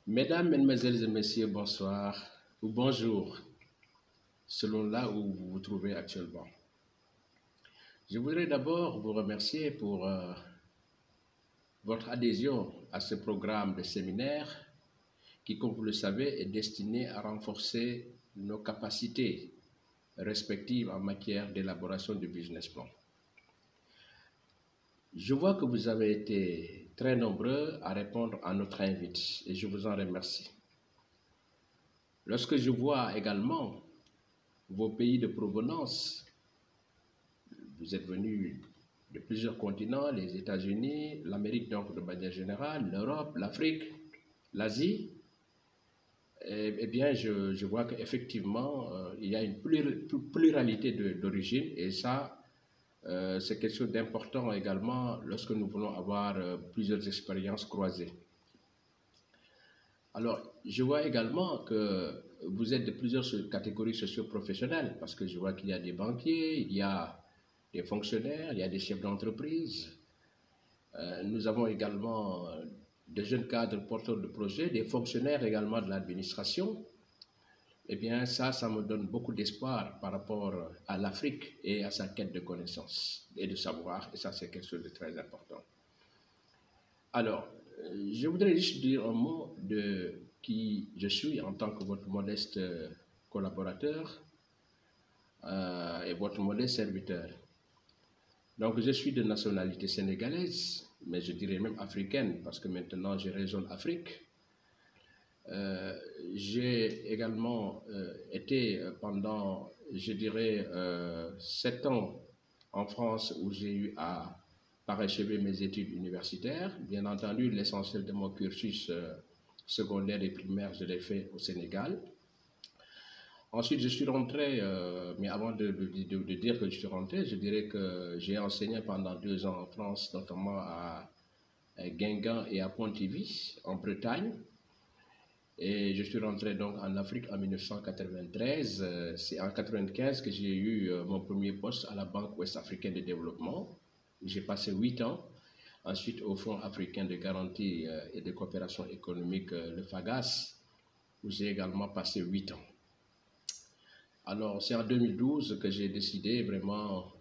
Mesdames, Mesdemoiselles et Messieurs, bonsoir ou bonjour, selon là où vous vous trouvez actuellement. Je voudrais d'abord vous remercier pour votre adhésion à ce programme de séminaire qui, comme vous le savez, est destiné à renforcer nos capacités respectives en matière d'élaboration du business plan. Je vois que vous avez été très nombreux à répondre à notre invite et je vous en remercie. Lorsque je vois également vos pays de provenance, vous êtes venus de plusieurs continents, les États-Unis, l'Amérique donc de manière générale, l'Europe, l'Afrique, l'Asie, eh bien je vois qu'effectivement il y a une pluralité d'origines et ça c'est quelque chose d'important également lorsque nous voulons avoir plusieurs expériences croisées. Alors, je vois également que vous êtes de plusieurs catégories socio-professionnelles, parce que je vois qu'il y a des banquiers, il y a des fonctionnaires, il y a des chefs d'entreprise. Nous avons également des jeunes cadres porteurs de projets, des fonctionnaires également de l'administration. Eh bien, ça me donne beaucoup d'espoir par rapport à l'Afrique et à sa quête de connaissances et de savoir, et ça, c'est quelque chose de très important. Alors, je voudrais juste dire un mot de qui je suis en tant que votre modeste collaborateur et votre modeste serviteur. Donc, je suis de nationalité sénégalaise, mais je dirais même africaine, parce que maintenant je résonne Afrique. J'ai également été pendant, je dirais, 7 ans en France où j'ai eu à parachever mes études universitaires. Bien entendu, l'essentiel de mon cursus secondaire et primaire, je l'ai fait au Sénégal. Ensuite, je suis rentré, mais avant de dire que je suis rentré, je dirais que j'ai enseigné pendant 2 ans en France, notamment à Guingamp et à Pontivy, en Bretagne. Et je suis rentré donc en Afrique en 1993. C'est en 1995 que j'ai eu mon premier poste à la Banque ouest-africaine de développement. J'ai passé 8 ans. Ensuite, au Fonds africain de garantie et de coopération économique, le FAGAS, où j'ai également passé 8 ans. Alors, c'est en 2012 que j'ai décidé vraiment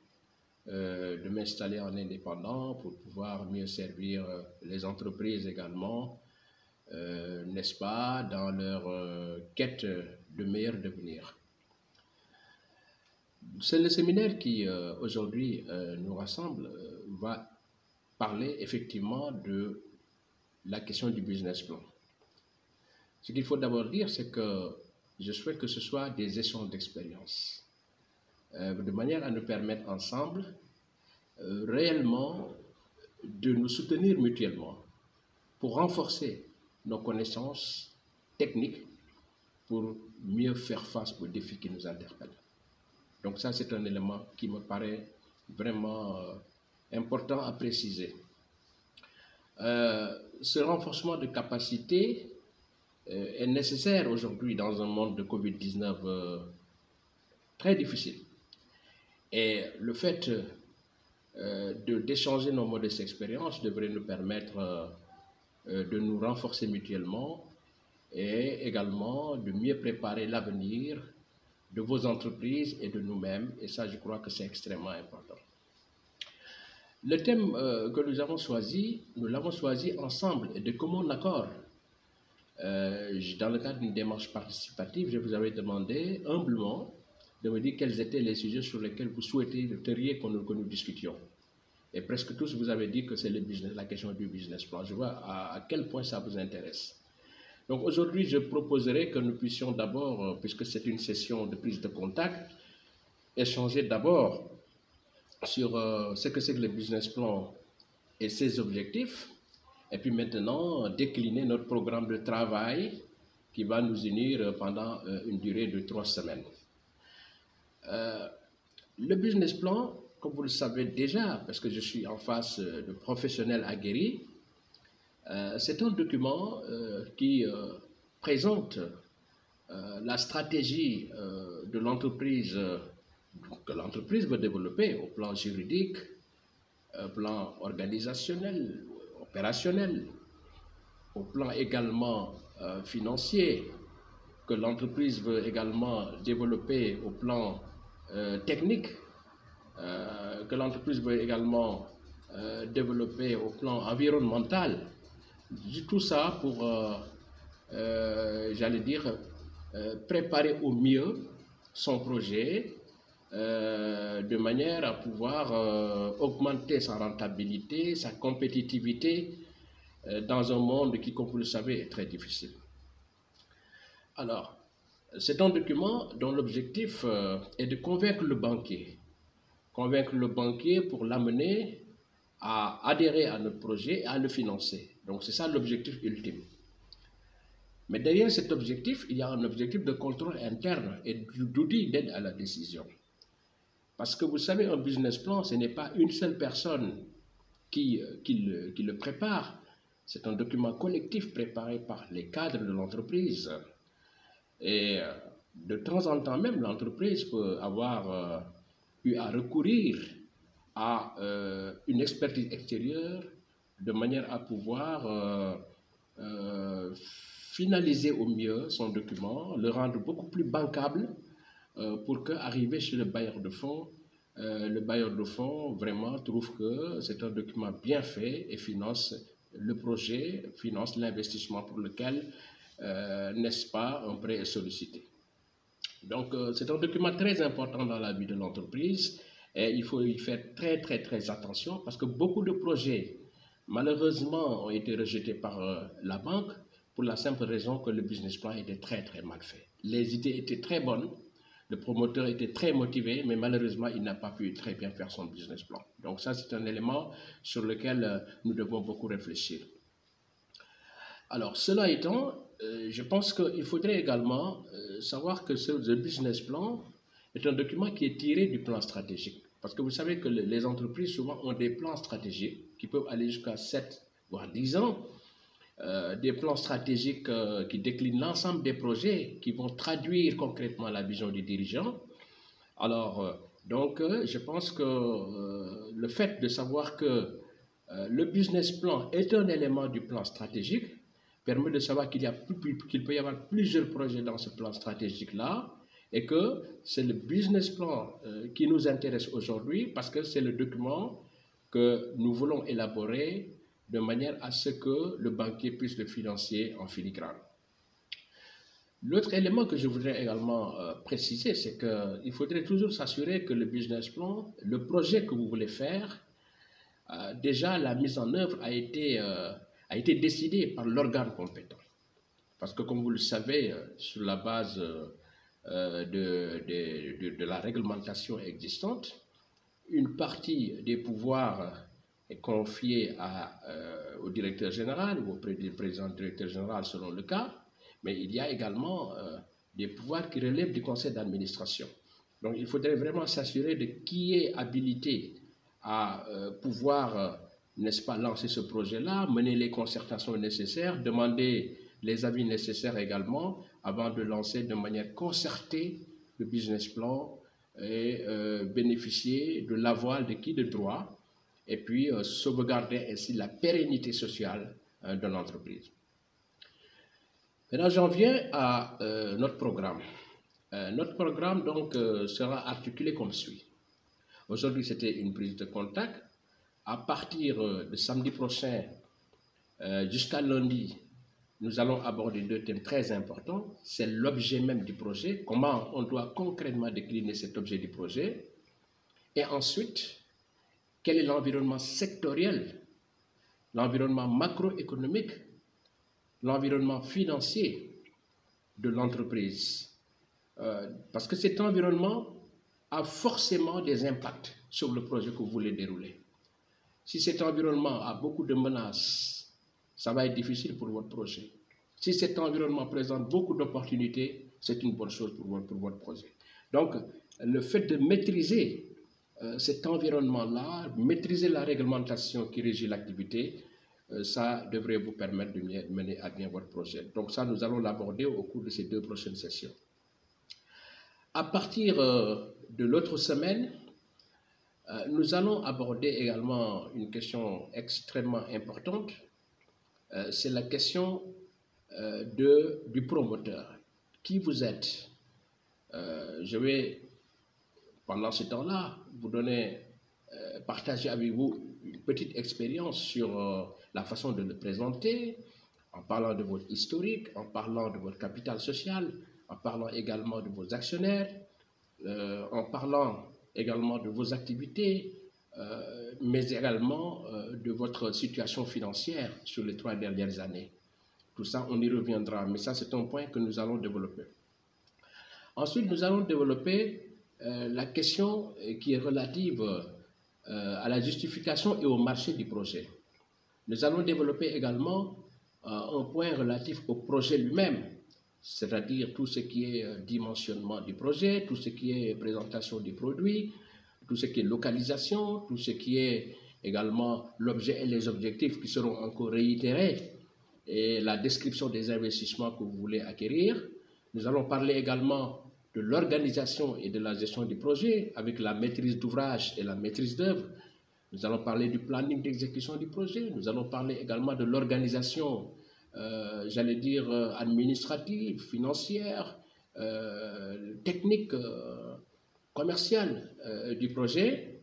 de m'installer en indépendant pour pouvoir mieux servir les entreprises également, n'est-ce pas, dans leur quête de meilleur devenir. C'est le séminaire qui aujourd'hui nous rassemble, va parler effectivement de la question du business plan. Ce qu'il faut d'abord dire, c'est que je souhaite que ce soit des échanges d'expérience, de manière à nous permettre ensemble réellement de nous soutenir mutuellement pour renforcer nos connaissances techniques pour mieux faire face aux défis qui nous interpellent. Donc ça, c'est un élément qui me paraît vraiment important à préciser. Ce renforcement de capacité est nécessaire aujourd'hui dans un monde de Covid-19 très difficile. Et le fait d'échanger nos modestes expériences devrait nous permettre de nous renforcer mutuellement et également de mieux préparer l'avenir de vos entreprises et de nous-mêmes. Et ça, je crois que c'est extrêmement important. Le thème que nous l'avons choisi ensemble et de commun accord. Dans le cadre d'une démarche participative, je vous avais demandé humblement de me dire quels étaient les sujets sur lesquels vous souhaiteriez que nous discutions. Et presque tous, vous avez dit que c'est la question du business plan. Je vois à quel point ça vous intéresse. Donc aujourd'hui, je proposerai que nous puissions d'abord, puisque c'est une session de prise de contact, échanger d'abord sur ce que c'est que le business plan et ses objectifs, et puis maintenant décliner notre programme de travail qui va nous unir pendant une durée de 3 semaines. Le business plan, comme vous le savez déjà, parce que je suis en face de professionnels aguerris, c'est un document qui présente la stratégie de l'entreprise que l'entreprise veut développer au plan juridique, au plan organisationnel, opérationnel, au plan également financier, que l'entreprise veut également développer au plan technique, que l'entreprise veut également développer au plan environnemental. Tout ça pour, j'allais dire, préparer au mieux son projet de manière à pouvoir augmenter sa rentabilité, sa compétitivité dans un monde qui, comme vous le savez, est très difficile. Alors, c'est un document dont l'objectif est de convaincre le banquier pour l'amener à adhérer à notre projet et à le financer. Donc, c'est ça l'objectif ultime. Mais derrière cet objectif, il y a un objectif de contrôle interne et d'outil d'aide à la décision. Parce que vous savez, un business plan, ce n'est pas une seule personne qui le prépare. C'est un document collectif préparé par les cadres de l'entreprise. Et de temps en temps même, l'entreprise peut avoir eu à recourir à une expertise extérieure de manière à pouvoir finaliser au mieux son document, le rendre beaucoup plus bancable pour qu'arriver chez le bailleur de fonds vraiment trouve que c'est un document bien fait et finance le projet, finance l'investissement pour lequel, n'est-ce pas, un prêt est sollicité. Donc, c'est un document très important dans la vie de l'entreprise et il faut y faire très attention parce que beaucoup de projets, malheureusement, ont été rejetés par la banque pour la simple raison que le business plan était très mal fait. Les idées étaient très bonnes, le promoteur était très motivé, mais malheureusement, il n'a pas pu très bien faire son business plan. Donc ça, c'est un élément sur lequel nous devons beaucoup réfléchir. Alors, cela étant, je pense qu'il faudrait également savoir que ce business plan est un document qui est tiré du plan stratégique. Parce que vous savez que les entreprises souvent ont des plans stratégiques qui peuvent aller jusqu'à 7 voire 10 ans. Des plans stratégiques qui déclinent l'ensemble des projets, qui vont traduire concrètement la vision du dirigeant. Alors, je pense que le fait de savoir que le business plan est un élément du plan stratégique permet de savoir qu'il peut y avoir plusieurs projets dans ce plan stratégique-là et que c'est le business plan qui nous intéresse aujourd'hui parce que c'est le document que nous voulons élaborer de manière à ce que le banquier puisse le financer en filigrane. L'autre élément que je voudrais également préciser, c'est qu'il faudrait toujours s'assurer que le business plan, le projet que vous voulez faire, déjà la mise en œuvre a été décidée par l'organe compétent. Parce que comme vous le savez, sur la base de la réglementation existante, une partie des pouvoirs est confiée au directeur général ou au président directeur général selon le cas, mais il y a également des pouvoirs qui relèvent du conseil d'administration. Donc il faudrait vraiment s'assurer de qui est habilité à pouvoir, n'est-ce pas, lancer ce projet-là, mener les concertations nécessaires, demander les avis nécessaires également avant de lancer de manière concertée le business plan et bénéficier de l'aval de qui de droit et puis sauvegarder ainsi la pérennité sociale de l'entreprise. Maintenant, j'en viens à notre programme. Notre programme donc sera articulé comme suit. Aujourd'hui, c'était une prise de contact. À partir de samedi prochain jusqu'à lundi, nous allons aborder deux thèmes très importants. C'est l'objet même du projet, comment on doit concrètement décliner cet objet du projet. Et ensuite, quel est l'environnement sectoriel, l'environnement macroéconomique, l'environnement financier de l'entreprise. Parce que cet environnement a forcément des impacts sur le projet que vous voulez dérouler. Si cet environnement a beaucoup de menaces, ça va être difficile pour votre projet. Si cet environnement présente beaucoup d'opportunités, c'est une bonne chose pour votre projet. Donc, le fait de maîtriser cet environnement-là, maîtriser la réglementation qui régit l'activité, ça devrait vous permettre de mener à bien votre projet. Donc ça, nous allons l'aborder au cours de ces 2 prochaines sessions. À partir de l'autre semaine, nous allons aborder également une question extrêmement importante. C'est la question du promoteur. Qui vous êtes? Je vais, pendant ce temps-là, vous donner, partager avec vous une petite expérience sur la façon de le présenter, en parlant de votre historique, en parlant de votre capital social, en parlant également de vos actionnaires, en parlant également de vos activités, mais également de votre situation financière sur les 3 dernières années. Tout ça, on y reviendra, mais ça, c'est un point que nous allons développer. Ensuite, nous allons développer la question qui est relative à la justification et au marché du projet. Nous allons développer également un point relatif au projet lui-même, c'est-à-dire tout ce qui est dimensionnement du projet, tout ce qui est présentation du produit, tout ce qui est localisation, tout ce qui est également l'objet et les objectifs qui seront encore réitérés, et la description des investissements que vous voulez acquérir. Nous allons parler également de l'organisation et de la gestion du projet avec la maîtrise d'ouvrage et la maîtrise d'œuvre. Nous allons parler du planning d'exécution du projet. Nous allons parler également de l'organisation, j'allais dire, administrative, financière, technique, commerciale du projet,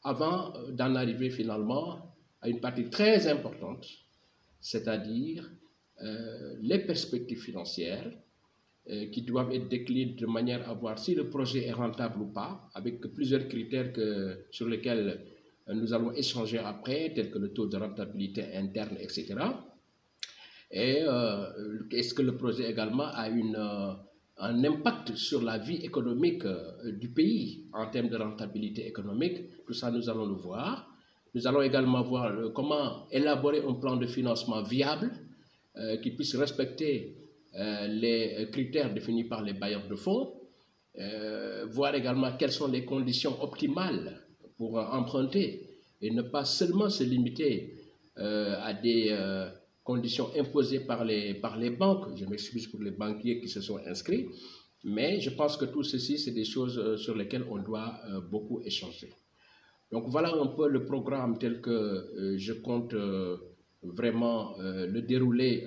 avant d'en arriver finalement à une partie très importante, c'est-à-dire les perspectives financières qui doivent être déclinées de manière à voir si le projet est rentable ou pas, avec plusieurs critères sur lesquels nous allons échanger après, tels que le taux de rentabilité interne, etc. Et est-ce que le projet également a un impact sur la vie économique du pays en termes de rentabilité économique? Tout ça, nous allons le voir. Nous allons également voir comment élaborer un plan de financement viable qui puisse respecter les critères définis par les bailleurs de fonds, voir également quelles sont les conditions optimales pour emprunter et ne pas seulement se limiter à des conditions imposées par les banques. Je m'excuse pour les banquiers qui se sont inscrits, mais je pense que tout ceci, c'est des choses sur lesquelles on doit beaucoup échanger. Donc voilà un peu le programme tel que je compte vraiment le dérouler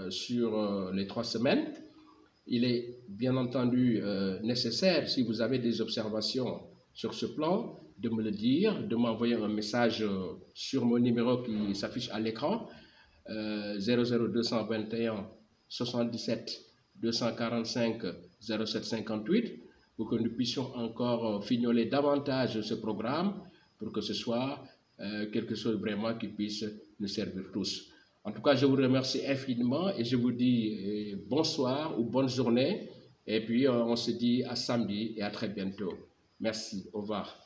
sur les 3 semaines. Il est bien entendu nécessaire, si vous avez des observations sur ce plan, de me le dire, de m'envoyer un message sur mon numéro qui s'affiche à l'écran, 00221 77 245 0758, pour que nous puissions encore fignoler davantage ce programme, pour que ce soit quelque chose vraiment qui puisse nous servir tous. En tout cas, je vous remercie infiniment et je vous dis bonsoir ou bonne journée. Et puis, on se dit à samedi et à très bientôt. Merci. Au revoir.